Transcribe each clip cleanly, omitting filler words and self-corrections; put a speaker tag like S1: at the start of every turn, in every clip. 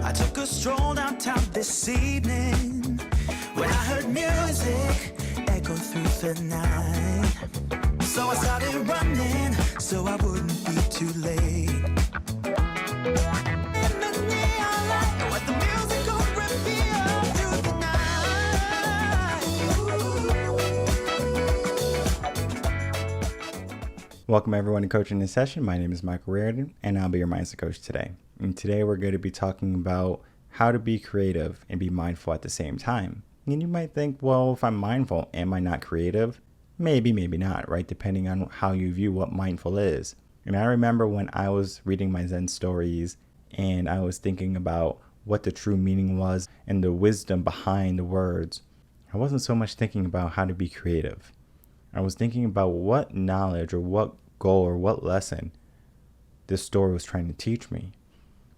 S1: I took a stroll downtown this evening when I heard music echo through the night. So I started running so I wouldn't be too late. In the neon light, what the music could reveal through the night.
S2: Welcome everyone to Coaching this Session. My name is Michael Rearden and I'll be your mindset coach today. And today we're going to be talking about how to be creative and be mindful at the same time. And you might think, well, if I'm mindful, am I not creative? Maybe, maybe not, right? Depending on how you view what mindful is. And I remember when I was reading my Zen stories and I was thinking about what the true meaning was and the wisdom behind the words, I wasn't so much thinking about how to be creative. I was thinking about what knowledge or what goal or what lesson this story was trying to teach me.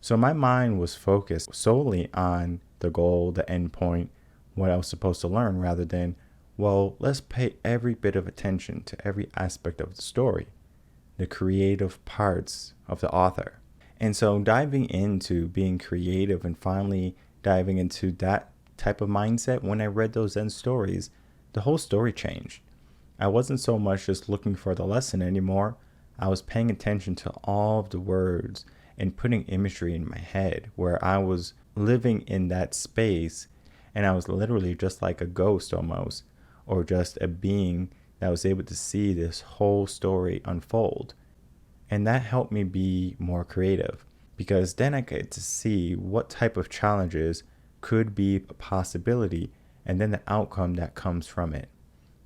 S2: So my mind was focused solely on the goal, the end point, what I was supposed to learn, rather than, well, let's pay every bit of attention to every aspect of the story, the creative parts of the author. And so diving into being creative and finally diving into that type of mindset, when I read those Zen stories, the whole story changed. I wasn't so much just looking for the lesson anymore. I was paying attention to all of the words and putting imagery in my head where I was living in that space, and I was literally just like a ghost almost, or just a being that was able to see this whole story unfold. And that helped me be more creative, because then I get to see what type of challenges could be a possibility and then the outcome that comes from it.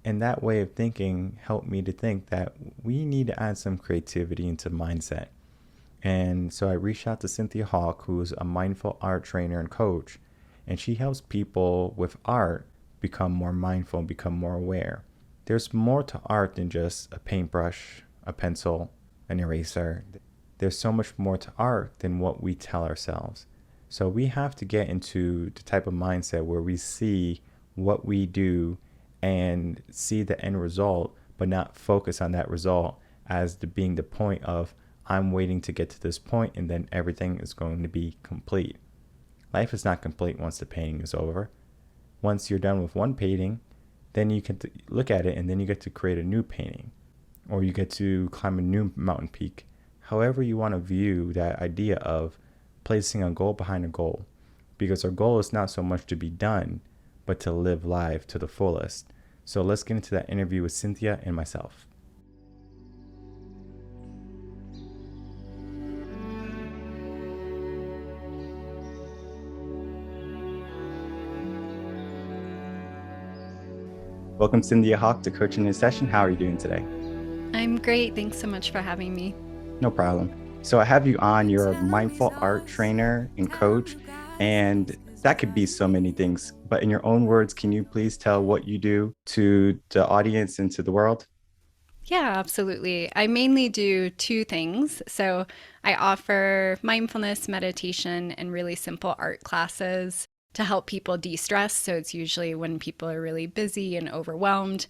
S2: And that way of thinking helped me to think that we need to add some creativity into mindset. And so I reached out to Cynthia Hauk, who's a mindful art trainer and coach, and she helps people with art become more mindful and become more aware. There's more to art than just a paintbrush, a pencil, an eraser. There's so much more to art than what we tell ourselves. So we have to get into the type of mindset where we see what we do and see the end result, but not focus on that result as being the point of, I'm waiting to get to this point and then everything is going to be complete. Life is not complete once the painting is over. Once you're done with one painting, then you can look at it and then you get to create a new painting, or you get to climb a new mountain peak. However you want to view that idea of placing a goal behind a goal, because our goal is not so much to be done, but to live life to the fullest. So let's get into that interview with Cynthia and myself. Welcome, Cynthia Hauk, to Coaching this Session. How are you doing today?
S3: I'm great. Thanks so much for having me.
S2: No problem. So I have you on. You're a mindful art trainer and coach, and that could be so many things. But in your own words, can you please tell what you do to the audience and to the world?
S3: Yeah, absolutely. I mainly do two things. So I offer mindfulness, meditation, and really simple art classes to help people de-stress. So it's usually when people are really busy and overwhelmed.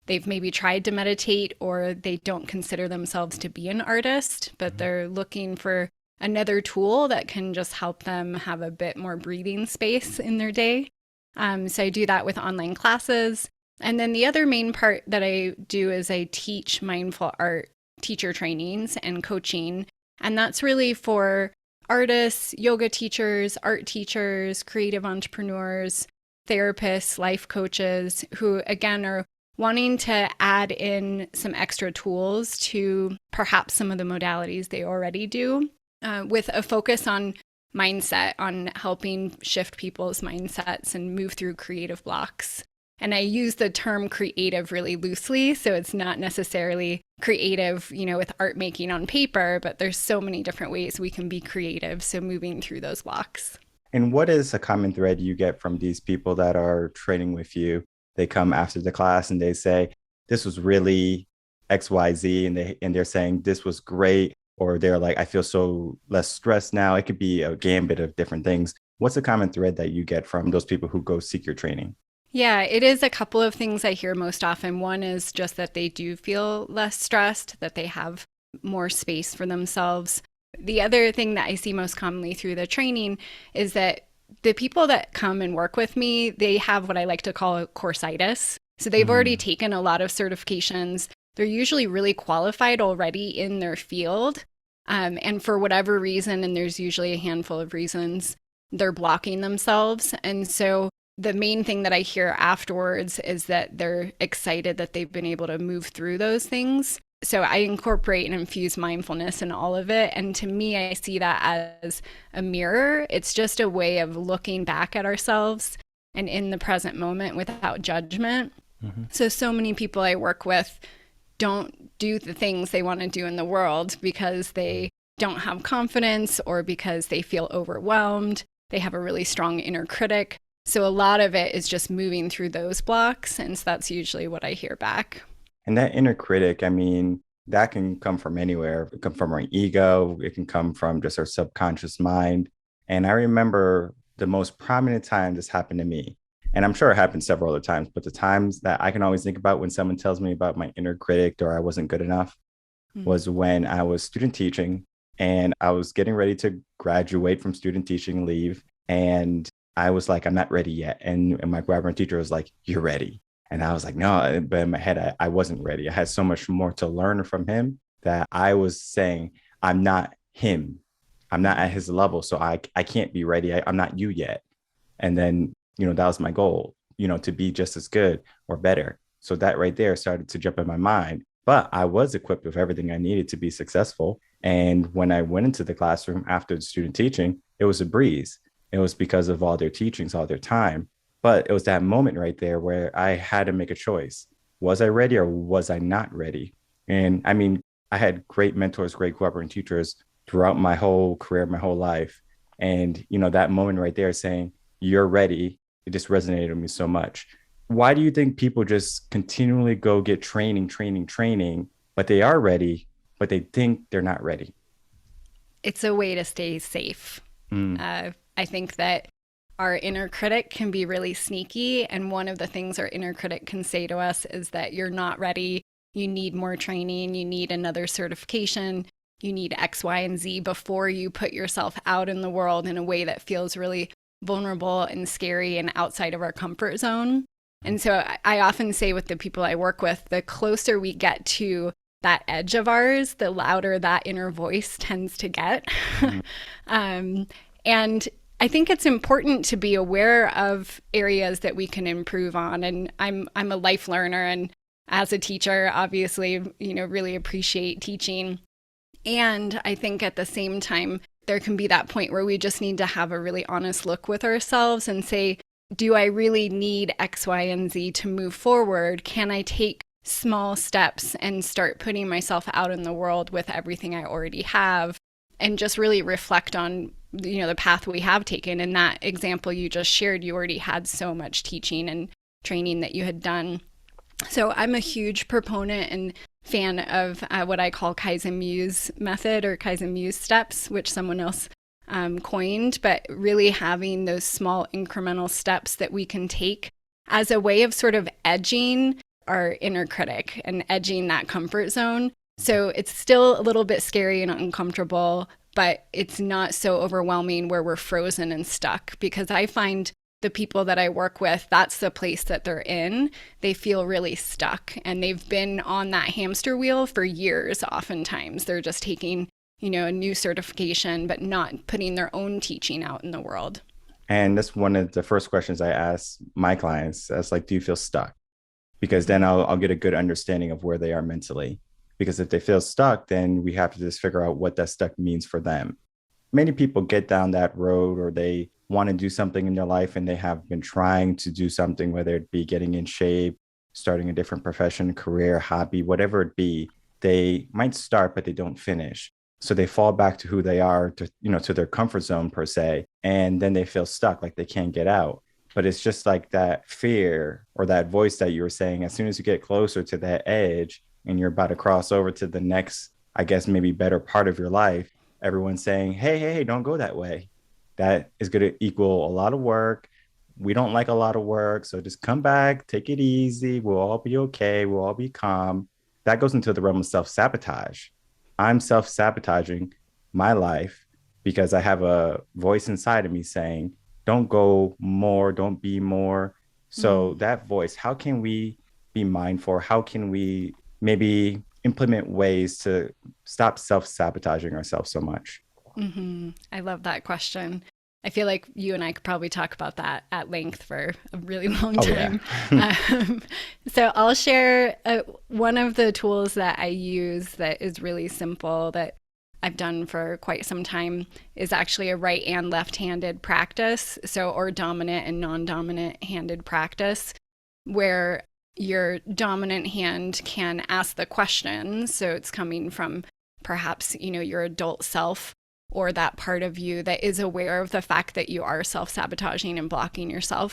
S3: They've maybe tried to meditate, or they don't consider themselves to be an artist, but they're looking for another tool that can just help them have a bit more breathing space in their day. So I do that with online classes. And then the other main part that I do is I teach mindful art teacher trainings and coaching. And that's really for artists, yoga teachers, art teachers, creative entrepreneurs, therapists, life coaches, who again are wanting to add in some extra tools to perhaps some of the modalities they already do, with a focus on mindset, on helping shift people's mindsets and move through creative blocks. And I use the term creative really loosely, so it's not necessarily creative, with art making on paper, but there's so many different ways we can be creative, so moving through those blocks.
S2: And what is a common thread you get from these people that are training with you? They come after the class and they say, this was really XYZ, and they're saying this was great, or they're like, I feel so less stressed now. It could be a gambit of different things. What's a common thread that you get from those people who go seek your training?
S3: Yeah, it is a couple of things I hear most often. One is just that they do feel less stressed, that they have more space for themselves. The other thing that I see most commonly through the training is that the people that come and work with me, they have what I like to call a coursitis. So they've already
S2: Mm,
S3: taken a lot of certifications. They're usually really qualified already in their field. And for whatever reason, and there's usually a handful of reasons, they're blocking themselves. And so the main thing that I hear afterwards is that they're excited that they've been able to move through those things. So I incorporate and infuse mindfulness in all of it. And to me, I see that as a mirror. It's just a way of looking back at ourselves and in the present moment without judgment.
S2: mhm.
S3: So many people I work with don't do the things they want to do in the world because they don't have confidence or because they feel overwhelmed. They have a really strong inner critic. So a lot of it is just moving through those blocks. And so that's usually what I hear back.
S2: And that inner critic, I mean, that can come from anywhere. It can come from our ego. It can come from just our subconscious mind. And I remember the most prominent time this happened to me. And I'm sure it happened several other times, but the times that I can always think about when someone tells me about my inner critic or I wasn't good enough
S3: Mm.
S2: was when I was student teaching and I was getting ready to graduate from student teaching leave. And I was like, I'm not ready yet. And my grammar teacher was like, you're ready. And I was like, no, but in my head, I wasn't ready. I had so much more to learn from him that I was saying, I'm not him. I'm not at his level. So I can't be ready. I'm not you yet. And then, that was my goal, to be just as good or better. So that right there started to jump in my mind. But I was equipped with everything I needed to be successful. And when I went into the classroom after the student teaching, it was a breeze. It was because of all their teachings, all their time. But it was that moment right there where I had to make a choice. Was I ready or was I not ready? And I mean, I had great mentors, great cooperating teachers throughout my whole career, my whole life. And, that moment right there saying, you're ready, it just resonated with me so much. Why do you think people just continually go get training, but they are ready, but they think they're not ready?
S3: It's a way to stay safe.
S2: Mm,
S3: I think that our inner critic can be really sneaky. And one of the things our inner critic can say to us is that you're not ready. You need more training. You need another certification. You need X, Y, and Z before you put yourself out in the world in a way that feels really vulnerable and scary and outside of our comfort zone. And so I often say with the people I work with, the closer we get to that edge of ours, the louder that inner voice tends to get.
S2: mhm.
S3: And I think it's important to be aware of areas that we can improve on. And I'm a life learner, and as a teacher, obviously, really appreciate teaching. And I think at the same time, there can be that point where we just need to have a really honest look with ourselves and say, do I really need X, Y, and Z to move forward? Can I take small steps and start putting myself out in the world with everything I already have? And just really reflect on, the path we have taken. In that example you just shared, you already had so much teaching and training that you had done. So I'm a huge proponent and fan of what I call Kaizen Muse method or Kaizen Muse steps, which someone else coined, but really having those small incremental steps that we can take as a way of sort of edging our inner critic and edging that comfort zone. So it's still a little bit scary and uncomfortable, but it's not so overwhelming where we're frozen and stuck, because I find the people that I work with, that's the place that they're in. They feel really stuck and they've been on that hamster wheel for years. Oftentimes they're just taking, a new certification, but not putting their own teaching out in the world.
S2: And that's one of the first questions I ask my clients. That's like, do you feel stuck? Because then I'll get a good understanding of where they are mentally. Because if they feel stuck, then we have to just figure out what that stuck means for them. Many people get down that road, or they want to do something in their life and they have been trying to do something, whether it be getting in shape, starting a different profession, career, hobby, whatever it be. They might start, but they don't finish. So they fall back to who they are, to their comfort zone per se. And then they feel stuck, like they can't get out. But it's just like that fear or that voice that you were saying, as soon as you get closer to that edge and you're about to cross over to the next, I guess, maybe better part of your life, everyone's saying, hey, don't go that way. That is going to equal a lot of work. We don't like a lot of work. So just come back, take it easy. We'll all be okay. We'll all be calm. That goes into the realm of self-sabotage. I'm self-sabotaging my life because I have a voice inside of me saying, don't go more, don't be more. So
S3: Mm.
S2: that voice, how can we be mindful? How can we maybe implement ways to stop self-sabotaging ourselves so much?
S3: I love that question. I feel like you and I could probably talk about that at length for a really long
S2: Oh yeah.
S3: time. Um, so I'll share one of the tools that I use that is really simple that I've done for quite some time is actually a right and left handed practice. So, or dominant and non dominant handed practice, where your dominant hand can ask the question. So it's coming from perhaps, your adult self or that part of you that is aware of the fact that you are self-sabotaging and blocking yourself.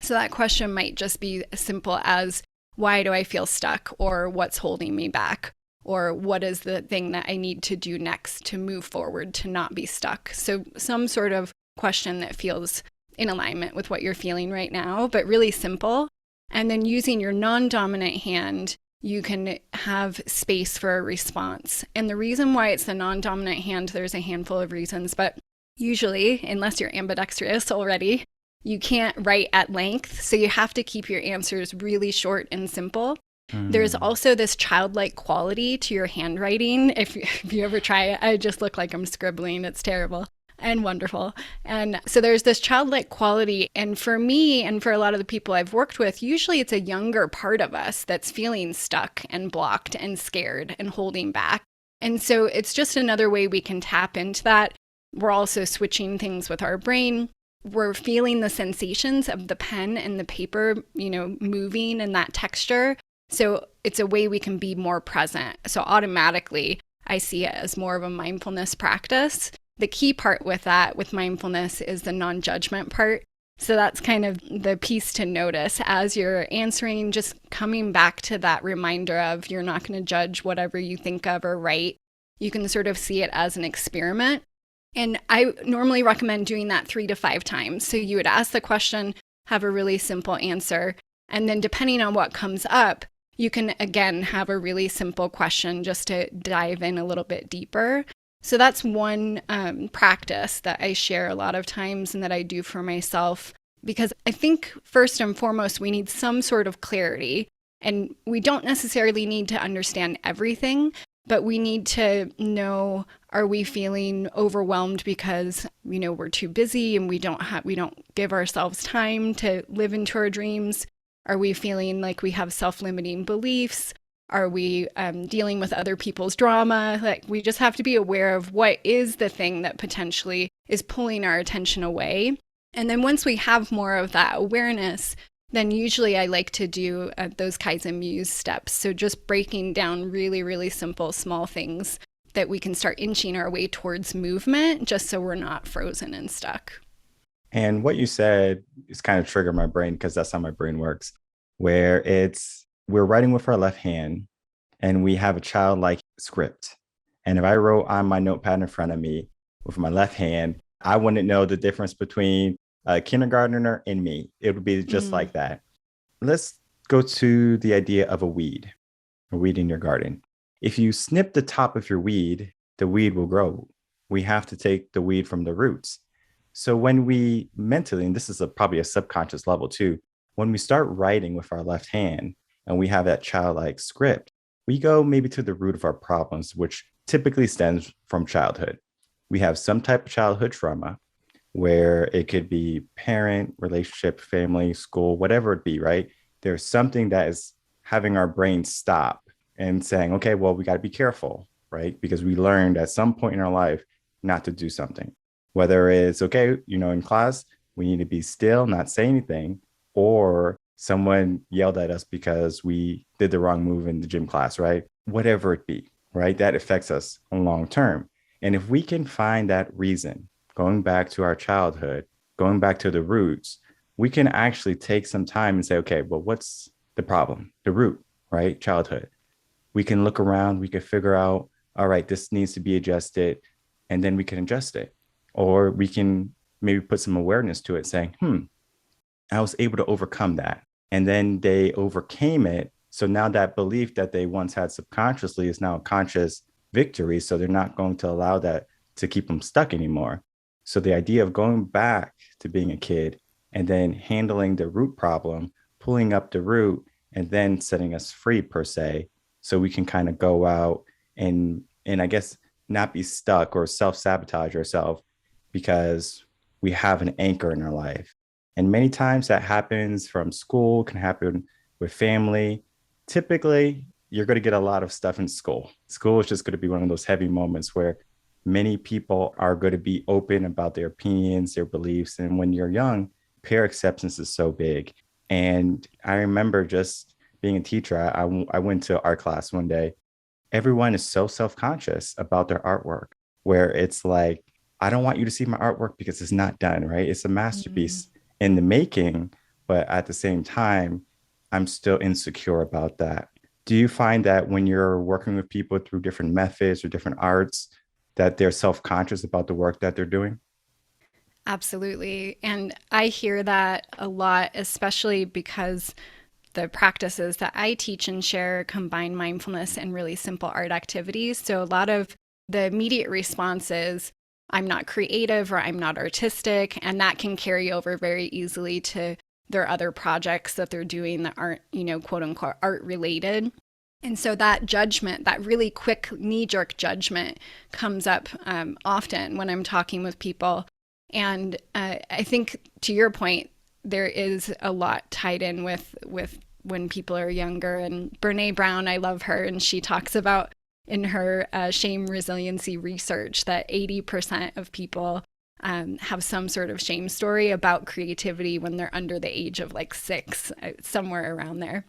S3: So that question might just be as simple as, why do I feel stuck? Or what's holding me back? Or what is the thing that I need to do next to move forward to not be stuck? So some sort of question that feels in alignment with what you're feeling right now, but really simple. And then using your non-dominant hand, you can have space for a response. And the reason why it's the non-dominant hand, there's a handful of reasons, but usually, unless you're ambidextrous already, you can't write at length. So you have to keep your answers really short and simple. There's also this childlike quality to your handwriting. If you ever try it, I just look like I'm scribbling. It's terrible and wonderful. And so there's this childlike quality. And for me, and for a lot of the people I've worked with, usually it's a younger part of us that's feeling stuck and blocked and scared and holding back. And so it's just another way we can tap into that. We're also switching things with our brain. We're feeling the sensations of the pen and the paper, moving and that texture. So it's a way we can be more present. So automatically, I see it as more of a mindfulness practice. The key part with that, with mindfulness, is the non-judgment part. So that's kind of the piece to notice as you're answering, just coming back to that reminder of you're not going to judge whatever you think of or write. You can sort of see it as an experiment. And I normally recommend doing that 3 to 5 times. So you would ask the question, have a really simple answer. And then depending on what comes up, you can again have a really simple question just to dive in a little bit deeper. So that's one practice that I share a lot of times and that I do for myself, because I think first and foremost, we need some sort of clarity, and we don't necessarily need to understand everything, but we need to know, are we feeling overwhelmed because, we're too busy and we don't give ourselves time to live into our dreams? Are we feeling like we have self-limiting beliefs? Are we dealing with other people's drama? Like, we just have to be aware of what is the thing that potentially is pulling our attention away. And then once we have more of that awareness, then usually I like to do those Kaizen Muse steps. So just breaking down really, really simple, small things that we can start inching our way towards movement, just so we're not frozen and stuck.
S2: And what you said is kind of triggered my brain because that's how my brain works, where we're writing with our left hand and we have a childlike script. And if I wrote on my notepad in front of me with my left hand, I wouldn't know the difference between a kindergartner and me. It would be just like that. Let's go to the idea of a weed in your garden. If you snip the top of your weed, the weed will grow. We have to take the weed from the roots. So when we mentally, and this is probably a subconscious level too, when we start writing with our left hand and we have that childlike script, we go maybe to the root of our problems, which typically stems from childhood. We have some type of childhood trauma where it could be parent, relationship, family, school, whatever it be, right? There's something that is having our brain stop and saying, okay, well, we got to be careful, right? Because we learned at some point in our life not to do something. Whether it's, okay, in class, we need to be still, not say anything, or someone yelled at us because we did the wrong move in the gym class, right? Whatever it be, right? That affects us long term. And if we can find that reason, going back to our childhood, going back to the roots, we can actually take some time and say, okay, well, what's the problem? The root, right? Childhood. We can look around, we can figure out, all right, this needs to be adjusted, and then we can adjust it. Or we can maybe put some awareness to it saying, I was able to overcome that. And then they overcame it. So now that belief that they once had subconsciously is now a conscious victory. So they're not going to allow that to keep them stuck anymore. So the idea of going back to being a kid and then handling the root problem, pulling up the root, and then setting us free per se, so we can kind of go out and I guess not be stuck or self-sabotage ourselves because we have an anchor in our life. And many times that happens from school, can happen with family. Typically, you're going to get a lot of stuff in school. School is just going to be one of those heavy moments where many people are going to be open about their opinions, their beliefs. And when you're young, peer acceptance is so big. And I remember just being a teacher, I went to art class one day. Everyone is so self-conscious about their artwork, where it's like, I don't want you to see my artwork because it's not done, right? It's a masterpiece in the making, but at the same time, I'm still insecure about that. Do you find that when you're working with people through different methods or different arts, that they're self-conscious about the work that they're doing?
S3: Absolutely. And I hear that a lot, especially because the practices that I teach and share combine mindfulness and really simple art activities. So a lot of the immediate response is, I'm not creative or I'm not artistic. And that can carry over very easily to their other projects that they're doing that aren't, quote unquote, art related. And so that judgment, that really quick knee jerk judgment comes up often when I'm talking with people. And I think to your point, there is a lot tied in with when people are younger. And Brene Brown, I love her, and she talks about in her shame resiliency research that 80% of people have some sort of shame story about creativity when they're under the age of like 6, somewhere around there.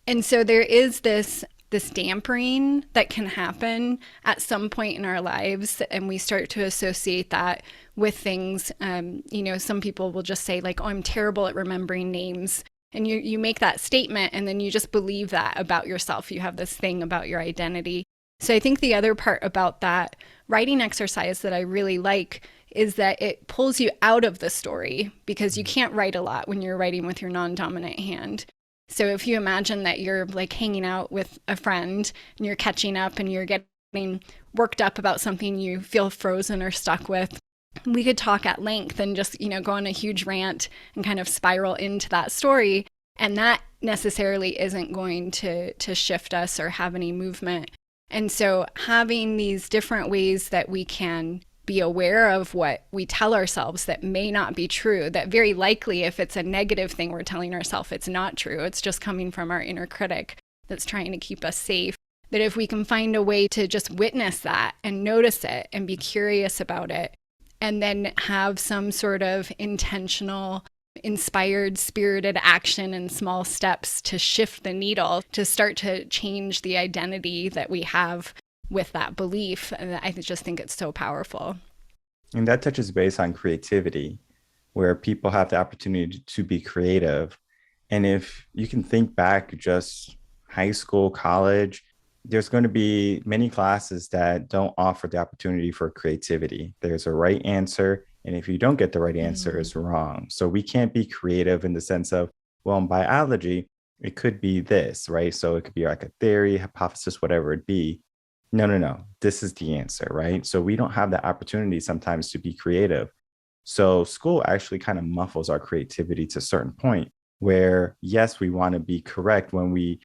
S3: And so there is this dampering that can happen at some point in our lives, and we start to associate that with things. Some people will just say like, oh, I'm terrible at remembering names. And you make that statement and then you just believe that about yourself. You have this thing about your identity. So I think the other part about that writing exercise that I really like is that it pulls you out of the story, because you can't write a lot when you're writing with your non-dominant hand. So if you imagine that you're like hanging out with a friend and you're catching up and you're getting worked up about something you feel frozen or stuck with, we could talk at length and just, go on a huge rant and kind of spiral into that story. And that necessarily isn't going to shift us or have any movement. And so having these different ways that we can be aware of what we tell ourselves that may not be true, that very likely if it's a negative thing we're telling ourselves, it's not true. It's just coming from our inner critic that's trying to keep us safe. That if we can find a way to just witness that and notice it and be curious about it, and then have some sort of intentional, inspired, spirited action and small steps to shift the needle, to start to change the identity that we have with that belief. And I just think it's so powerful.
S2: And that touches base on creativity, where people have the opportunity to be creative. And if you can think back just high school, college, there's going to be many classes that don't offer the opportunity for creativity. There's a right answer. And if you don't get the right answer, it's wrong. So we can't be creative in the sense of, well, in biology, it could be this, right? So it could be like a theory, hypothesis, whatever it be. No. This is the answer, right? So we don't have the opportunity sometimes to be creative. So school actually kind of muffles our creativity to a certain point where, yes, we want to be correct when we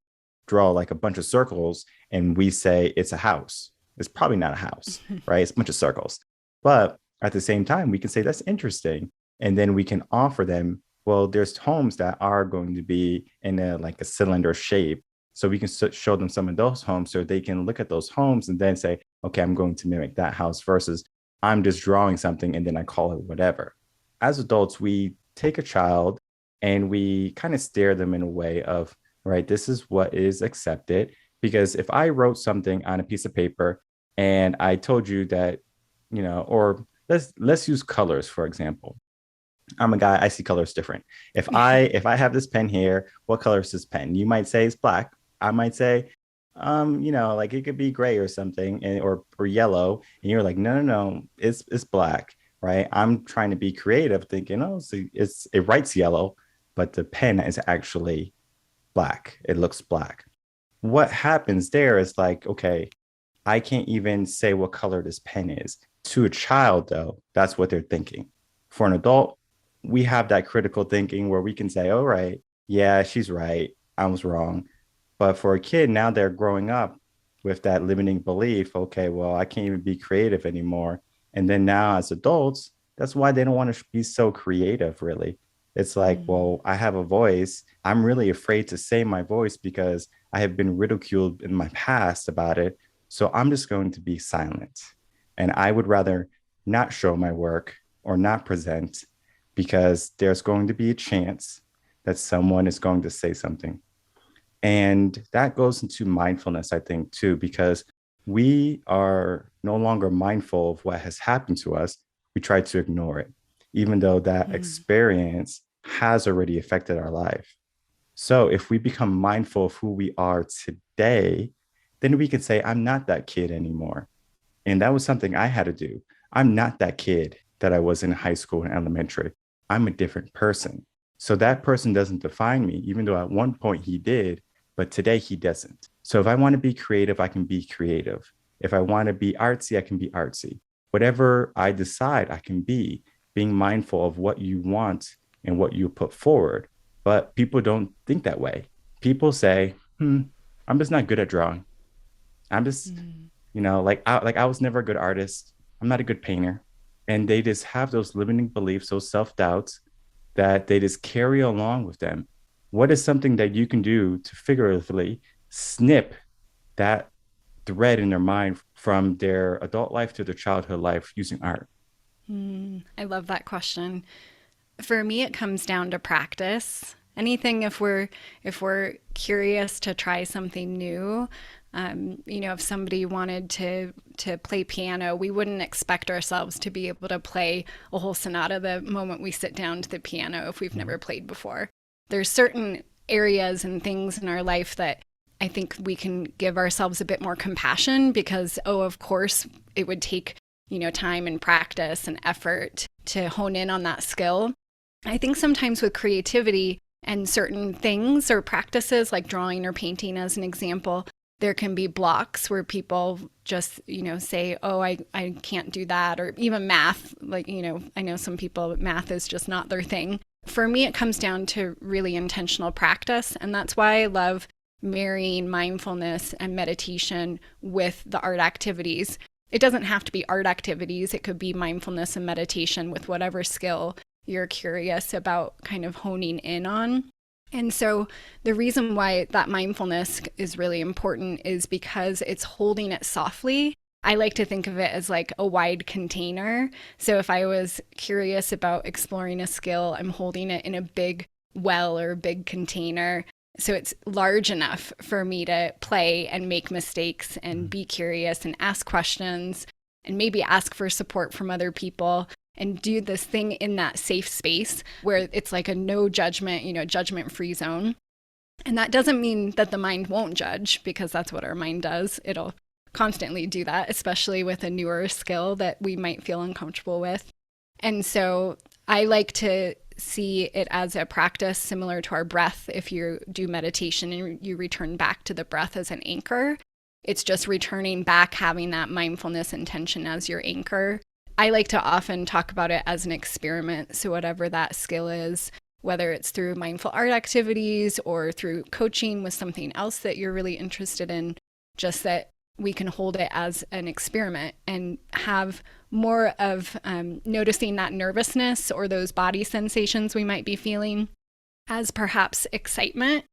S2: draw like a bunch of circles and we say it's a house. It's probably not a house, right? It's a bunch of circles. But at the same time, we can say that's interesting. And then we can offer them, well, there's homes that are going to be in a cylinder shape. So we can show them some of those homes so they can look at those homes and then say, okay, I'm going to mimic that house, versus I'm just drawing something and then I call it whatever. As adults, we take a child and we kind of steer them in a way of, right, this is what is accepted. Because if I wrote something on a piece of paper and I told you that, or let's use colors, for example. I'm a guy, I see colors different. If I have this pen here, what color is this pen? You might say it's black. I might say, like it could be gray or something, or yellow. And you're like, no, it's black, right? I'm trying to be creative, thinking, oh, so it writes yellow, but the pen is actually black. It looks black. What happens there is like, okay, I can't even say what color this pen is. To a child, though, that's what they're thinking. For an adult, we have that critical thinking where we can say, all right, yeah, she's right. I was wrong. But for a kid, now they're growing up with that limiting belief. Okay, well, I can't even be creative anymore. And then now as adults, that's why they don't want to be so creative, really. It's like, well, I have a voice. I'm really afraid to say my voice because I have been ridiculed in my past about it. So I'm just going to be silent. And I would rather not show my work or not present because there's going to be a chance that someone is going to say something. And that goes into mindfulness, I think, too, because we are no longer mindful of what has happened to us. We try to ignore it, even though that experience has already affected our life. So if we become mindful of who we are today, then we can say, I'm not that kid anymore. And that was something I had to do. I'm not that kid that I was in high school and elementary. I'm a different person. So that person doesn't define me, even though at one point he did, but today he doesn't. So if I want to be creative, I can be creative. If I want to be artsy, I can be artsy. Whatever I decide, I can be, being mindful of what you want and what you put forward. But people don't think that way. People say, I'm just not good at drawing. I'm just, like I was never a good artist. I'm not a good painter. And they just have those limiting beliefs, those self-doubts that they just carry along with them. What is something that you can do to figuratively snip that thread in their mind from their adult life to their childhood life using art?
S3: I love that question. For me, it comes down to practice. Anything if we're curious to try something new, if somebody wanted to play piano, we wouldn't expect ourselves to be able to play a whole sonata the moment we sit down to the piano if we've never played before. There's certain areas and things in our life that I think we can give ourselves a bit more compassion because, of course, it would take, time and practice and effort to hone in on that skill. I think sometimes with creativity and certain things or practices like drawing or painting as an example, there can be blocks where people just, say, oh, I can't do that. Or even math, I know some people, math is just not their thing. For me, it comes down to really intentional practice. And that's why I love marrying mindfulness and meditation with the art activities. It doesn't have to be art activities. It could be mindfulness and meditation with whatever skill you're curious about kind of honing in on. And so the reason why that mindfulness is really important is because it's holding it softly. I like to think of it as like a wide container. So if I was curious about exploring a skill, I'm holding it in a big well or a big container. So it's large enough for me to play and make mistakes and be curious and ask questions and maybe ask for support from other people and do this thing in that safe space where it's like a no judgment, judgment-free zone. And that doesn't mean that the mind won't judge, because that's what our mind does. It'll constantly do that, especially with a newer skill that we might feel uncomfortable with. And so I like to see it as a practice similar to our breath. If you do meditation and you return back to the breath as an anchor, it's just returning back, having that mindfulness intention as your anchor. I like to often talk about it as an experiment. So whatever that skill is, whether it's through mindful art activities or through coaching with something else that you're really interested in, just that we can hold it as an experiment and have more of noticing that nervousness or those body sensations we might be feeling as perhaps excitement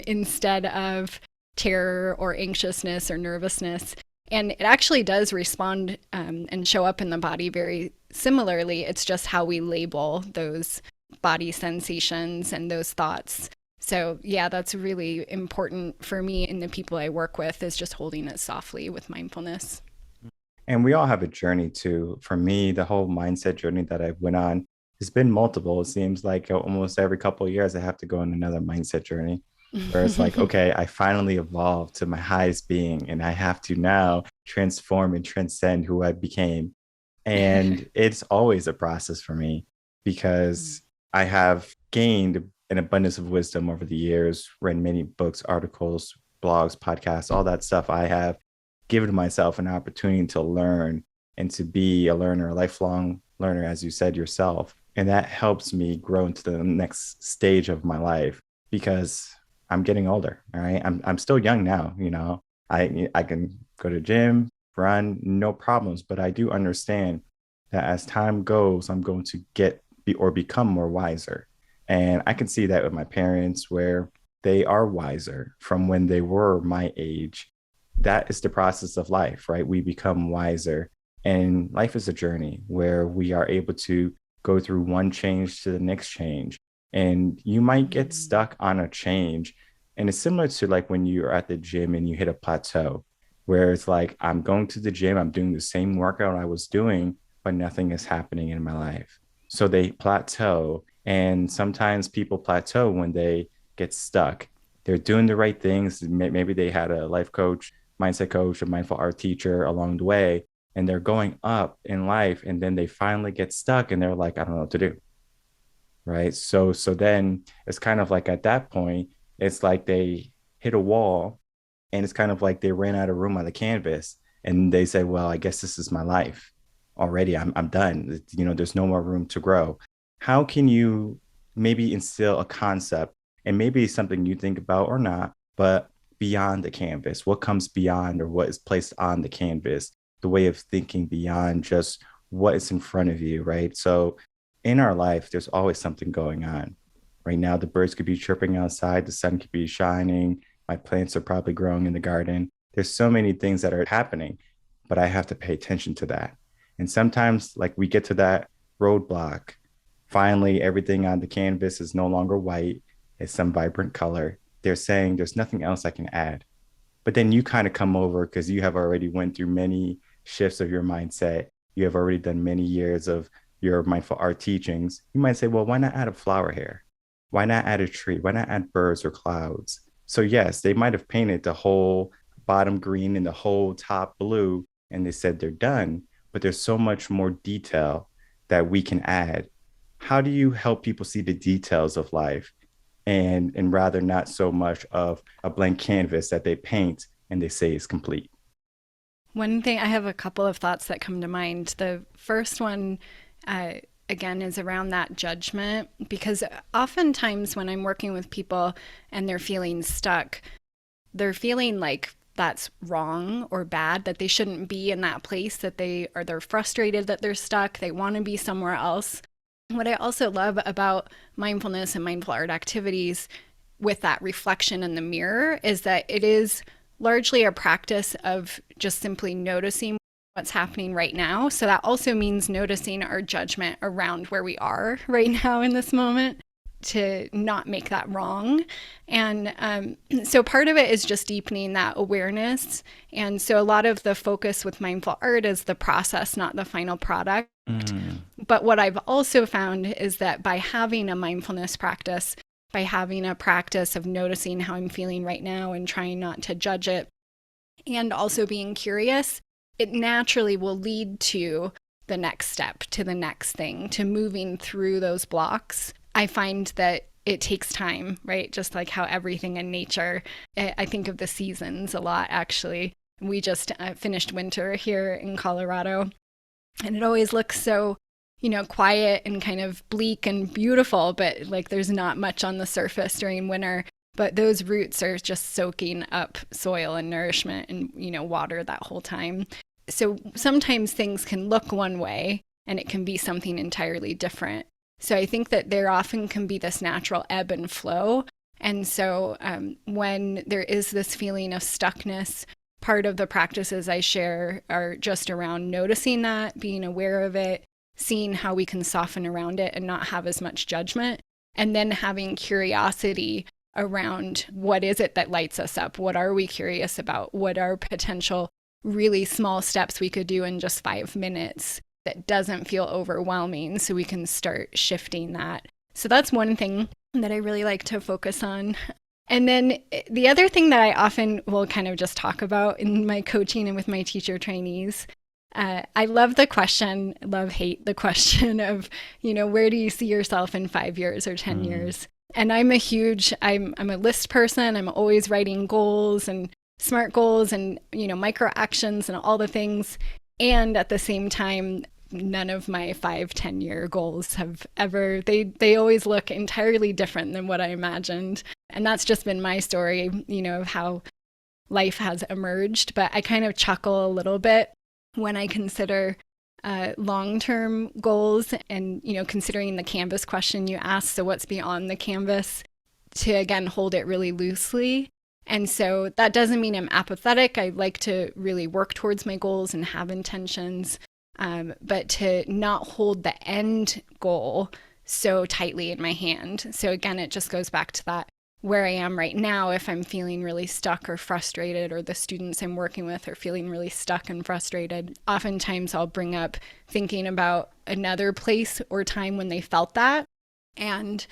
S3: instead of terror or anxiousness or nervousness. And it actually does respond and show up in the body very similarly. It's just how we label those body sensations and those thoughts. So yeah, that's really important for me and the people I work with, is just holding it softly with mindfulness.
S2: And we all have a journey too. For me, the whole mindset journey that I went on has been multiple. It seems like almost every couple of years I have to go on another mindset journey where it's like, okay, I finally evolved to my highest being and I have to now transform and transcend who I became. And it's always a process for me because I have gained an abundance of wisdom over the years, read many books, articles, blogs, podcasts, all that stuff. I have given myself an opportunity to learn and to be a learner, a lifelong learner, as you said yourself. And that helps me grow into the next stage of my life because I'm getting older. All right. I'm still young now, you know. I can go to gym, run, no problems, but I do understand that as time goes, I'm going to become more wiser. And I can see that with my parents where they are wiser from when they were my age. That is the process of life, right? We become wiser. And life is a journey where we are able to go through one change to the next change. And you might get stuck on a change. And it's similar to like when you're at the gym and you hit a plateau where it's like, I'm going to the gym, I'm doing the same workout I was doing, but nothing is happening in my life. So they plateau. And sometimes people plateau when they get stuck. They're doing the right things. Maybe they had a life coach, mindset coach, a mindful art teacher along the way, and they're going up in life. And then they finally get stuck and they're like, I don't know what to do. Right. So then it's kind of like at that point, it's like they hit a wall and it's kind of like they ran out of room on the canvas and they say, well, I guess this is my life already. I'm done. You know, there's no more room to grow. How can you maybe instill a concept and maybe something you think about or not, but beyond the canvas? What comes beyond or what is placed on the canvas? The way of thinking beyond just what is in front of you, right? So in our life, there's always something going on. Right now, the birds could be chirping outside, the sun could be shining, my plants are probably growing in the garden. There's so many things that are happening, but I have to pay attention to that. And sometimes, like we get to that roadblock, finally, everything on the canvas is no longer white, it's some vibrant color. They're saying there's nothing else I can add. But then you kind of come over because you have already went through many shifts of your mindset. You have already done many years of your mindful art teachings. You might say, well, why not add a flower here? Why not add a tree? Why not add birds or clouds? So yes, they might have painted the whole bottom green and the whole top blue, and they said they're done, but there's so much more detail that we can add. How do you help people see the details of life and rather not so much of a blank canvas that they paint and they say is complete?
S3: One thing, I have a couple of thoughts that come to mind. The first one, again, is around that judgment, because oftentimes when I'm working with people and they're feeling stuck, they're feeling like that's wrong or bad, that they shouldn't be in that place, that they're frustrated that they're stuck, they want to be somewhere else. What I also love about mindfulness and mindful art activities with that reflection in the mirror is that it is largely a practice of just simply noticing what's happening right now. So that also means noticing our judgment around where we are right now in this moment to not make that wrong. And so part of it is just deepening that awareness. And so a lot of the focus with mindful art is the process, not the final product. But what I've also found is that by having a mindfulness practice, by having a practice of noticing how I'm feeling right now and trying not to judge it, and also being curious, it naturally will lead to the next step, to the next thing, to moving through those blocks. I find that it takes time, right? Just like how everything in nature, I think of the seasons a lot, actually. We just finished winter here in Colorado, and it always looks so, quiet and kind of bleak and beautiful, but like there's not much on the surface during winter. But those roots are just soaking up soil and nourishment and, water that whole time. So sometimes things can look one way and it can be something entirely different. So I think that there often can be this natural ebb and flow. And so when there is this feeling of stuckness, part of the practices I share are just around noticing that, being aware of it, seeing how we can soften around it and not have as much judgment, and then having curiosity around what is it that lights us up? What are we curious about? What are potential really small steps we could do in just 5 minutes that doesn't feel overwhelming so we can start shifting that? So that's one thing that I really like to focus on. And then the other thing that I often will kind of just talk about in my coaching and with my teacher trainees, I love the question, hate the question of, where do you see yourself in 5 years or 10 years? And I'm a list person. I'm always writing goals and SMART goals and, micro actions and all the things. And at the same time, none of my 5, 10 year goals have ever, they always look entirely different than what I imagined. And that's just been my story, of how life has emerged. But I kind of chuckle a little bit when I consider long-term goals and, considering the canvas question you asked. So what's beyond the canvas, to again hold it really loosely. And so that doesn't mean I'm apathetic. I like to really work towards my goals and have intentions, but to not hold the end goal so tightly in my hand. So again, it just goes back to that where I am right now. If I'm feeling really stuck or frustrated, or the students I'm working with are feeling really stuck and frustrated, oftentimes I'll bring up thinking about another place or time when they felt that, and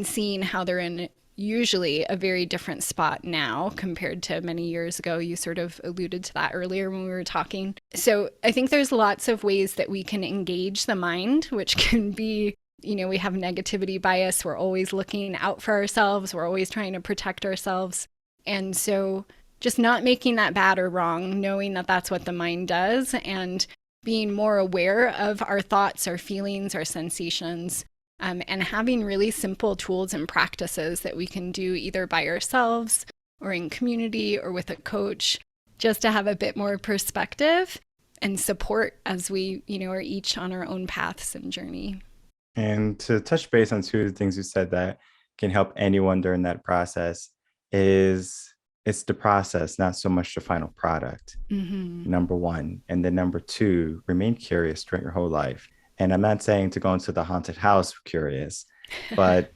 S3: seeing how they're in usually a very different spot now compared to many years ago. You sort of alluded to that earlier when we were talking. So I think there's lots of ways that we can engage the mind, which can be, we have negativity bias. We're always looking out for ourselves. We're always trying to protect ourselves. And so just not making that bad or wrong, knowing that that's what the mind does, and being more aware of our thoughts, our feelings, our sensations, and having really simple tools and practices that we can do either by ourselves or in community or with a coach, just to have a bit more perspective and support as we, are each on our own paths and journey.
S2: And to touch base on two of the things you said that can help anyone during that process is it's the process, not so much the final product.
S3: Mm-hmm.
S2: Number one. And then number two, remain curious throughout your whole life. And I'm not saying to go into the haunted house curious, but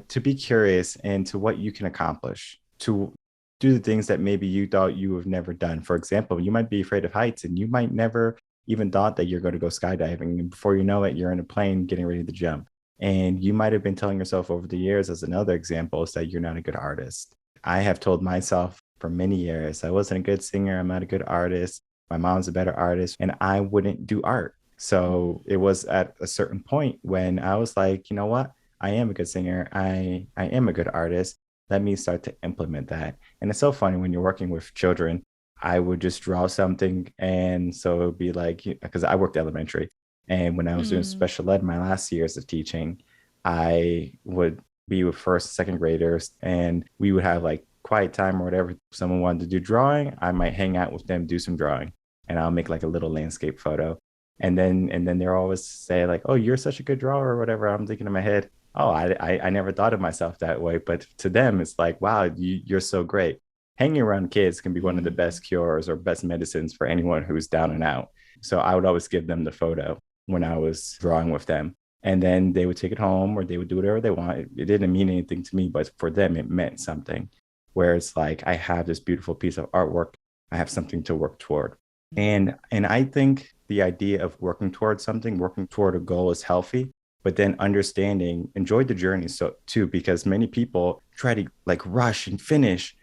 S2: to be curious into what you can accomplish, to do the things that maybe you thought you have never done. For example, you might be afraid of heights, and you might never even thought that you're going to go skydiving. And before you know it, you're in a plane getting ready to jump. And you might have been telling yourself over the years, as another example, is that you're not a good artist. I have told myself for many years, I wasn't a good singer. I'm not a good artist. My mom's a better artist, and I wouldn't do art. So it was at a certain point when I was like, you know what? I am a good singer. I am a good artist. Let me start to implement that. And it's so funny when you're working with children. I would just draw something. And so it would be like, because I worked elementary. And when I was doing special ed, my last years of teaching, I would be with first, second graders, and we would have like quiet time or whatever. If someone wanted to do drawing, I might hang out with them, do some drawing, and I'll make like a little landscape photo. And then they're always say like, oh, you're such a good drawer or whatever. I'm thinking in my head, oh, I never thought of myself that way. But to them, it's like, wow, you're so great. Hanging around kids can be one of the best cures or best medicines for anyone who's down and out. So I would always give them the photo when I was drawing with them. And then they would take it home or they would do whatever they want. It didn't mean anything to me, but for them, it meant something. Where it's like, I have this beautiful piece of artwork. I have something to work toward. And I think the idea of working towards something, working toward a goal is healthy, but then understanding, enjoy the journey so too, because many people try to like rush and finish.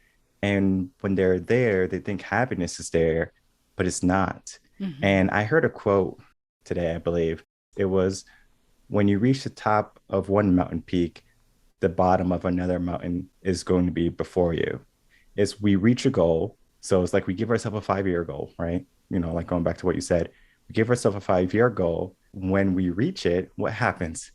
S2: And when they're there, they think happiness is there, but it's not. Mm-hmm. And I heard a quote today, I believe. It was, when you reach the top of one mountain peak, the bottom of another mountain is going to be before you. It's we reach a goal. So it's like we give ourselves a 5-year goal, right? Like going back to what you said, we give ourselves a 5-year goal. When we reach it, what happens?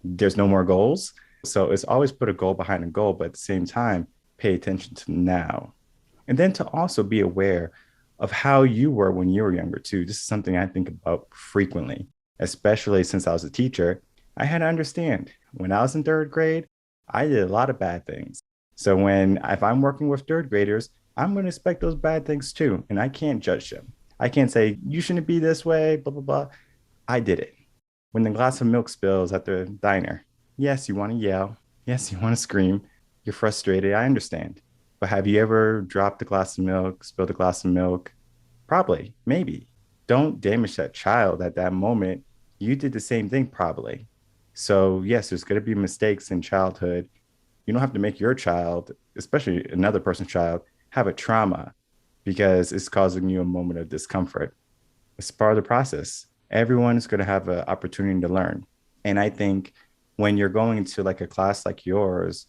S2: There's no more goals. So it's always put a goal behind a goal, but at the same time, pay attention to now. And then to also be aware of how you were when you were younger too. This is something I think about frequently, especially since I was a teacher. I had to understand when I was in third grade, I did a lot of bad things. So if I'm working with third graders, I'm going to expect those bad things too. And I can't judge them. I can't say, you shouldn't be this way, blah, blah, blah. I did it. When the glass of milk spills at the diner, yes, you want to yell. Yes, you want to scream. You're frustrated. I understand. But have you ever dropped a glass of milk, spilled a glass of milk? Probably, maybe. Don't damage that child at that moment. You did the same thing, probably. So yes, there's going to be mistakes in childhood. You don't have to make your child, especially another person's child, have a trauma because it's causing you a moment of discomfort. It's part of the process. Everyone is going to have an opportunity to learn. And I think when you're going to like a class like yours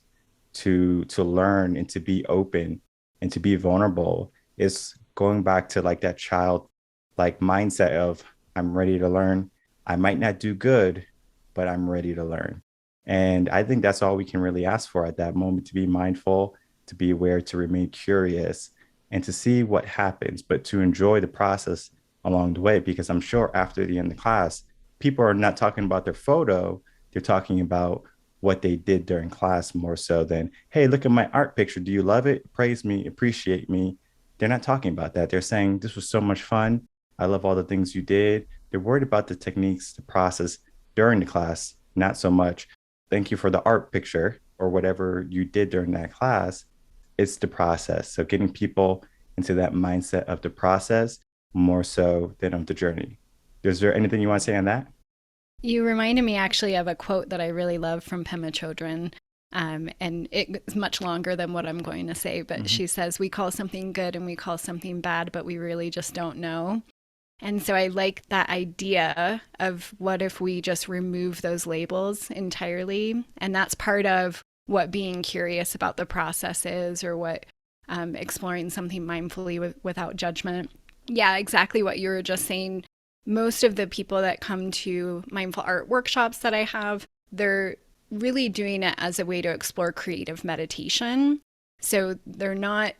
S2: to learn and to be open and to be vulnerable, is going back to like that child like mindset of I'm ready to learn. I might not do good, but I'm ready to learn. And I think that's all we can really ask for at that moment, to be mindful, to be aware, to remain curious, and to see what happens, but to enjoy the process along the way. Because I'm sure after the end of the class, people are not talking about their photo, they're talking about what they did during class more so than, hey, look at my art picture. Do you love it? Praise me, appreciate me. They're not talking about that. They're saying, this was so much fun. I love all the things you did. They're worried about the techniques, the process during the class, not so much, thank you for the art picture or whatever you did during that class. It's the process. So getting people into that mindset of the process more so than of the journey. Is there anything you want to say on that?
S3: You reminded me actually of a quote that I really love from Pema Chodron. And it's much longer than what I'm going to say, but she says, we call something good and we call something bad, but we really just don't know. And so I like that idea of what if we just remove those labels entirely? And that's part of what being curious about the process is, or what exploring something mindfully without judgment. Yeah, exactly what you were just saying. Most of the people that come to mindful art workshops that I have, they're really doing it as a way to explore creative meditation. So they're not,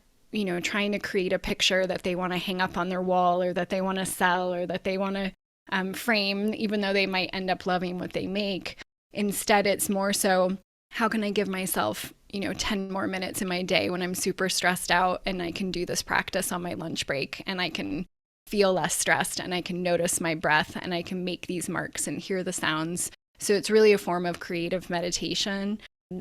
S3: trying to create a picture that they want to hang up on their wall, or that they want to sell, or that they want to frame, even though they might end up loving what they make. Instead, it's more so, how can I give myself, 10 more minutes in my day when I'm super stressed out, and I can do this practice on my lunch break, and I can feel less stressed, and I can notice my breath, and I can make these marks and hear the sounds. So it's really a form of creative meditation.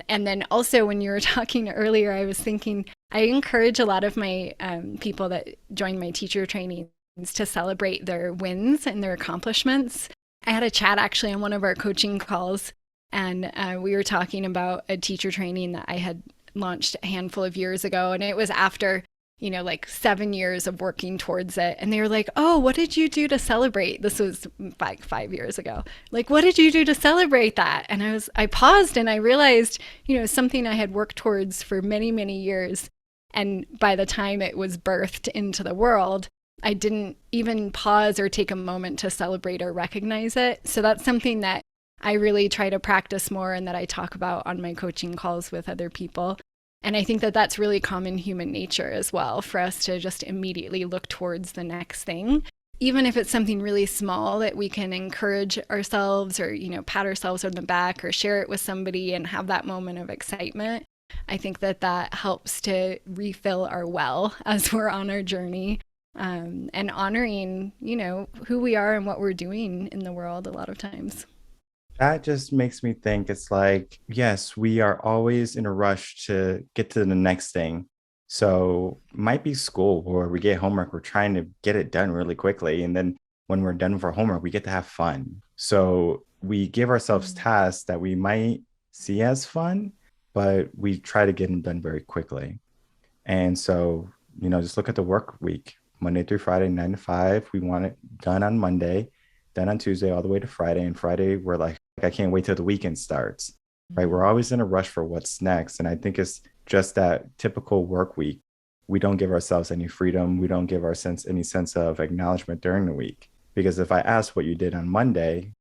S3: And then also, when you were talking earlier, I was thinking, I encourage a lot of my people that join my teacher trainings to celebrate their wins and their accomplishments. I had a chat actually on one of our coaching calls, and we were talking about a teacher training that I had launched a handful of years ago. And it was after, like 7 years of working towards it. And they were like, oh, what did you do to celebrate? This was like 5 years ago. Like, what did you do to celebrate that? And I paused and I realized, something I had worked towards for many, many years. And by the time it was birthed into the world, I didn't even pause or take a moment to celebrate or recognize it. So that's something that I really try to practice more, and that I talk about on my coaching calls with other people. And I think that that's really common human nature as well, for us to just immediately look towards the next thing, even if it's something really small that we can encourage ourselves, or, pat ourselves on the back, or share it with somebody and have that moment of excitement. I think that that helps to refill our well as we're on our journey, and honoring, who we are and what we're doing in the world a lot of times.
S2: That just makes me think it's like, yes, we are always in a rush to get to the next thing. So might be school where we get homework, we're trying to get it done really quickly. And then when we're done with our homework, we get to have fun. So we give ourselves tasks that we might see as fun, but we try to get them done very quickly. And so, just look at the work week, Monday through Friday, 9 to 5. We want it done on Monday, done on Tuesday, all the way to Friday. And Friday, we're like, I can't wait till the weekend starts, right? We're always in a rush for what's next. And I think it's just that typical work week. We don't give ourselves any freedom. We don't give any sense of acknowledgement during the week. Because if I ask what you did on Monday,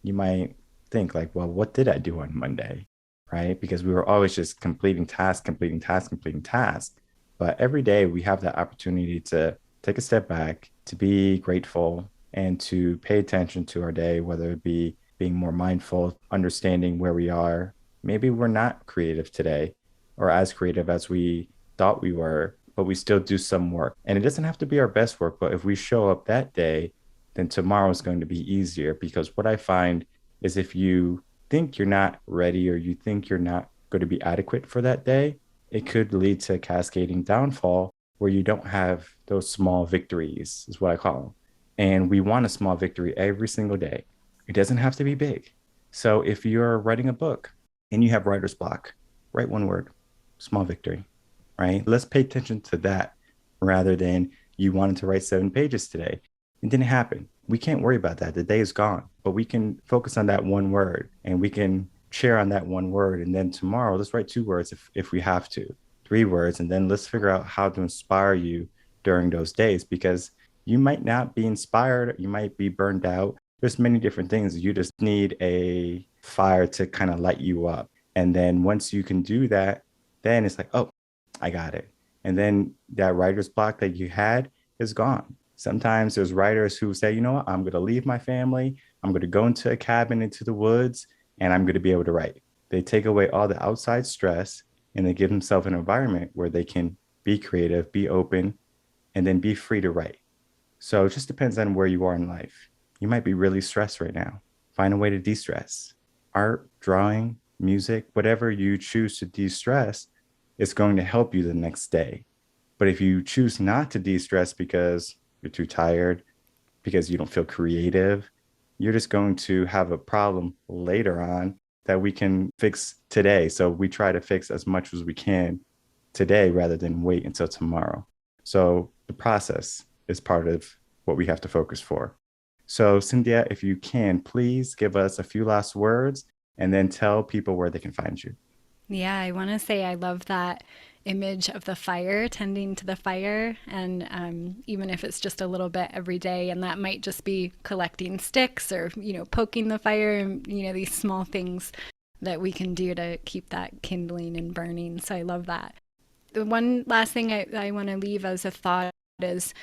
S2: you might think like, well, what did I do on Monday? Right? Because we were always just completing tasks, completing tasks, completing tasks. But every day we have that opportunity to take a step back, to be grateful, and to pay attention to our day, whether it be being more mindful, understanding where we are. Maybe we're not creative today, or as creative as we thought we were, but we still do some work. And it doesn't have to be our best work, but if we show up that day, then tomorrow is going to be easier. Because what I find is, if you think you're not ready, or you think you're not going to be adequate for that day, it could lead to a cascading downfall where you don't have those small victories, is what I call them. And we want a small victory every single day. It doesn't have to be big. So if you're writing a book and you have writer's block, write one word, small victory, right? Let's pay attention to that, rather than you wanted to write 7 pages today. It didn't happen. We can't worry about that. The day is gone, but we can focus on that one word, and we can share on that one word. And then tomorrow, let's write 2 words if we have to, 3 words. And then let's figure out how to inspire you during those days. Because You might not be inspired, you might be burned out. There's many different things. You just need a fire to kind of light you up. And then once you can do that, then it's like, oh, I got it. And then that writer's block that you had is gone. Sometimes there's writers who say, you know what, I'm going to leave my family. I'm going to go into a cabin into the woods and I'm going to be able to write. They take away all the outside stress and they give themselves an environment where they can be creative, be open, and then be free to write. So it just depends on where you are in life. You might be really stressed right now. Find a way to de-stress. Art, drawing, music, whatever you choose to de-stress is going to help you the next day. But if you choose not to de-stress because you're too tired, because you don't feel creative, you're just going to have a problem later on that we can fix today. So we try to fix as much as we can today rather than wait until tomorrow. So the process is part of what we have to focus for. So Cynthia, if you can, please give us a few last words and then tell people where they can find you.
S3: Yeah, I want to say I love that image of the fire, tending to the fire. And even if it's just a little bit every day, and that might just be collecting sticks or, poking the fire and, these small things that we can do to keep that kindling and burning. So I love that. The one last thing I want to leave as a thought is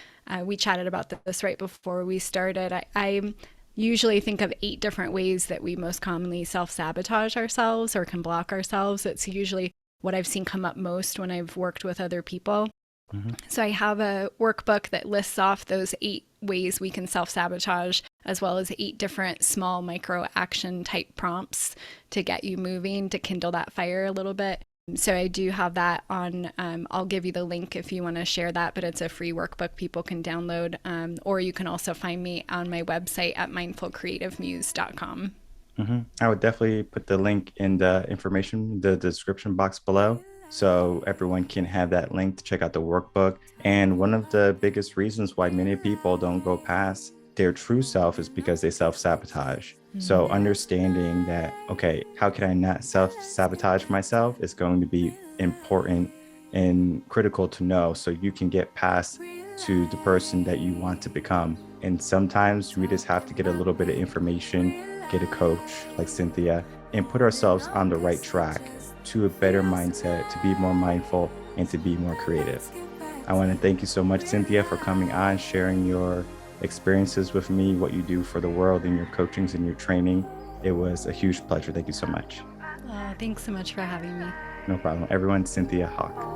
S3: we chatted about this right before we started. I usually think of 8 different ways that we most commonly self-sabotage ourselves or can block ourselves. It's usually what I've seen come up most when I've worked with other people. Mm-hmm. So I have a workbook that lists off those 8 ways we can self-sabotage, as well as 8 different small micro action type prompts to get you moving, to kindle that fire a little bit. So I do have that on, I'll give you the link if you want to share that, but it's a free workbook people can download. Or you can also find me on my website at mindfulcreativemuse.com.
S2: Mm-hmm. I would definitely put the link in the description box below, so everyone can have that link to check out the workbook. And one of the biggest reasons why many people don't go past their true self is because they self-sabotage. Mm-hmm. So understanding that, okay, how can I not self-sabotage myself is going to be important and critical to know, so you can get past to the person that you want to become. And sometimes we just have to get a little bit of information, get a coach like Cynthia, and put ourselves on the right track to a better mindset, to be more mindful and to be more creative. I want to thank you so much, Cynthia, for coming on, sharing your experiences with me, what you do for the world in your coachings and your training. It was a huge pleasure. Thank you so much.
S3: Oh, thanks so much for having me.
S2: No problem. Everyone, Cynthia Hauk.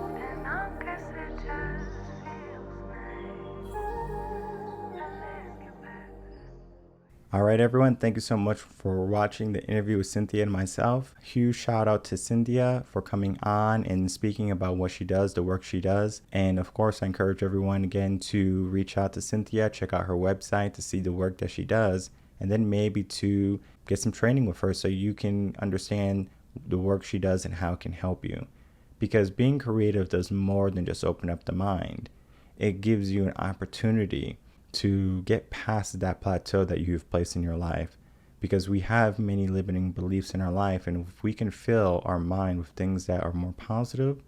S2: All right, everyone. Thank you so much for watching the interview with Cynthia and myself. Huge shout out to Cynthia for coming on and speaking about what she does, the work she does. And of course, I encourage everyone again to reach out to Cynthia, check out her website to see the work that she does, and then maybe to get some training with her so you can understand the work she does and how it can help you. Because being creative does more than just open up the mind. It gives you an opportunity to get past that plateau that you've placed in your life, because we have many limiting beliefs in our life, and if we can fill our mind with things that are more positive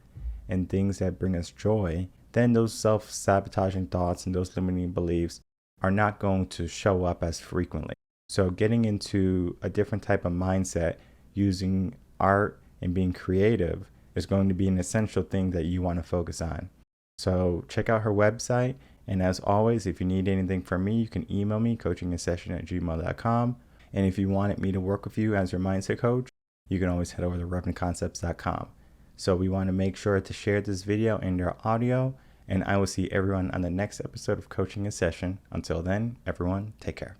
S2: and things that bring us joy, then those self-sabotaging thoughts and those limiting beliefs are not going to show up as frequently. So getting into a different type of mindset using art and being creative is going to be an essential thing that you want to focus on. So check out her website. And as always, if you need anything from me, you can email me, coachingasession@gmail.com. And if you wanted me to work with you as your mindset coach, you can always head over to revenantconcepts.com. So we want to make sure to share this video and your audio. And I will see everyone on the next episode of Coaching a Session. Until then, everyone, take care.